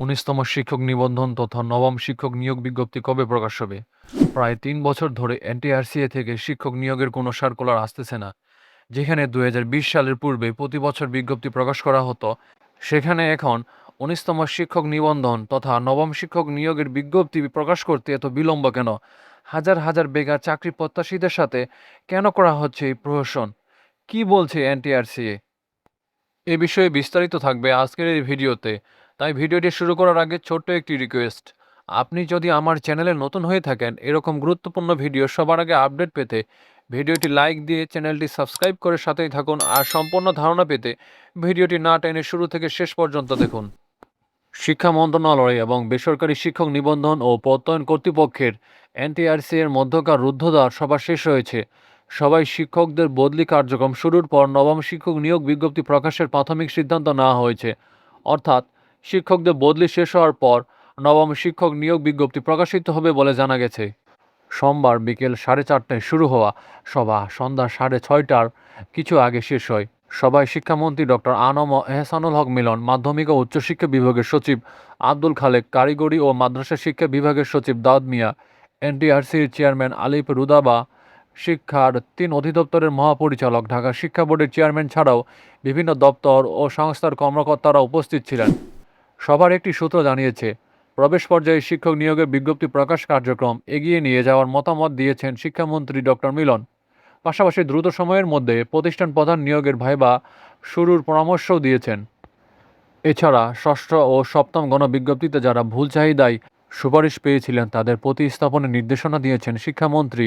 ১৯তম শিক্ষক নিবন্ধন তথা নবম শিক্ষক নিয়োগ বিজ্ঞপ্তি কবে প্রকাশ হবে? প্রায় ৩ বছর ধরে এনটিআরসিএ থেকে শিক্ষক নিয়োগের কোনো সার্কুলার আসতেছে না। যেখানে ২০২০ সালের পূর্বে প্রতি বছর বিজ্ঞপ্তি প্রকাশ করা হতো, সেখানে এখন ১৯তম শিক্ষক নিবন্ধন তথা নবম শিক্ষক নিয়োগের বিজ্ঞপ্তি প্রকাশ করতে এত বিলম্ব কেন? হাজার হাজার বেকার চাকরি প্রত্যাশীদের সাথে কেন করা হচ্ছে এই প্রহসন? কি বলছে এনটিআরসিএ? এ বিষয়ে বিস্তারিত থাকবে আজকের এই ভিডিওতে। তাই ভিডিওটি শুরু করার আগে ছোট্ট একটি রিকোয়েস্ট। আপনি যদি আমার চ্যানেলে নতুন হয়ে থাকেন, এরকম গুরুত্বপূর্ণ ভিডিও সবার আগে আপডেট পেতে ভিডিওটি লাইক দিয়ে চ্যানেলটি সাবস্ক্রাইব করে সাথেই থাকুন, আর সম্পূর্ণ ধারণা পেতে ভিডিওটি না টেনে শুরু থেকে শেষ পর্যন্ত দেখুন। শিক্ষা মন্ত্রণালয় এবং বেসরকারি শিক্ষক নিবন্ধন ও প্রত্যয়ন কর্তৃপক্ষের এনটিআরসি এর মধ্যকার রুদ্ধদ্বার সভা শেষ হয়েছে। সবাই শিক্ষকদের বদলি কার্যক্রম শুরুর পর নবম শিক্ষক নিয়োগ বিজ্ঞপ্তি প্রকাশের প্রাথমিক সিদ্ধান্ত নেওয়া হয়েছে। অর্থাৎ শিক্ষকদের বদলি শেষ হওয়ার পর নবম শিক্ষক নিয়োগ বিজ্ঞপ্তি প্রকাশিত হবে বলে জানা গেছে। সোমবার বিকেল 4:30টায় শুরু হওয়া সভা সন্ধ্যা 6:30টার কিছু আগে শেষ হয়। সভায় শিক্ষামন্ত্রী ডক্টর আ.ন.ম এহসানুল হক মিলন, মাধ্যমিক ও উচ্চশিক্ষা বিভাগের সচিব আব্দুল খালেক, কারিগরি ও মাদ্রাসা শিক্ষা বিভাগের সচিব দাউদ মিয়া, এনটিআরসির চেয়ারম্যান আলিফ রুদাবা, শিক্ষার ৩ অধিদপ্তরের মহাপরিচালক, ঢাকা শিক্ষা বোর্ডের চেয়ারম্যান ছাড়াও বিভিন্ন দপ্তর ও সংস্থার কর্মকর্তারা উপস্থিত ছিলেন। সভার একটি সূত্র জানিয়েছে, প্রবেশ পর্যায়ে শিক্ষক নিয়োগের বিজ্ঞপ্তি প্রকাশ কার্যক্রম এগিয়ে নিয়ে যাওয়ার মতামত দিয়েছেন শিক্ষামন্ত্রী ডক্টর মিলন। পাশাপাশি দ্রুত সময়ের মধ্যে প্রতিষ্ঠান প্রধান নিয়োগের ভাইবা শুরুর পরামর্শও দিয়েছেন। এছাড়া ষষ্ঠ ও সপ্তম গণবিজ্ঞপ্তিতে যারা ভুল চাহিদায় সুপারিশ পেয়েছিলেন তাদের প্রতিস্থাপনের নির্দেশনা দিয়েছেন শিক্ষামন্ত্রী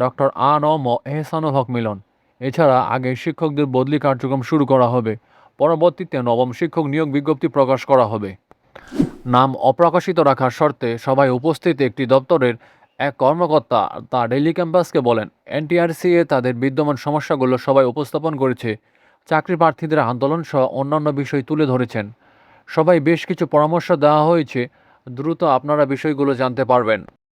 ডক্টর আ.ন.ম এহসানুল হক মিলন। এছাড়া আগে শিক্ষকদের বদলি কার্যক্রম শুরু করা হবে, পরবর্তীতে নবম শিক্ষক নিয়োগ বিজ্ঞপ্তি প্রকাশ করা হবে। নাম অপ্রকাশিত রাখার শর্তে সভায় উপস্থিত একটি দপ্তরের এক কর্মকর্তা তা ডেইলি ক্যাম্পাসকে বলেন, এনটিআরসিএ তাদের বিদ্যমান সমস্যাগুলো সবাই উপস্থাপন করেছে। চাকরি প্রার্থীদের আন্দোলন সহ অন্যান্য বিষয় তুলে ধরেছেন। সবাই বেশ কিছু পরামর্শ দেওয়া হয়েছে, দ্রুত আপনারা বিষয়গুলো জানতে পারবেন।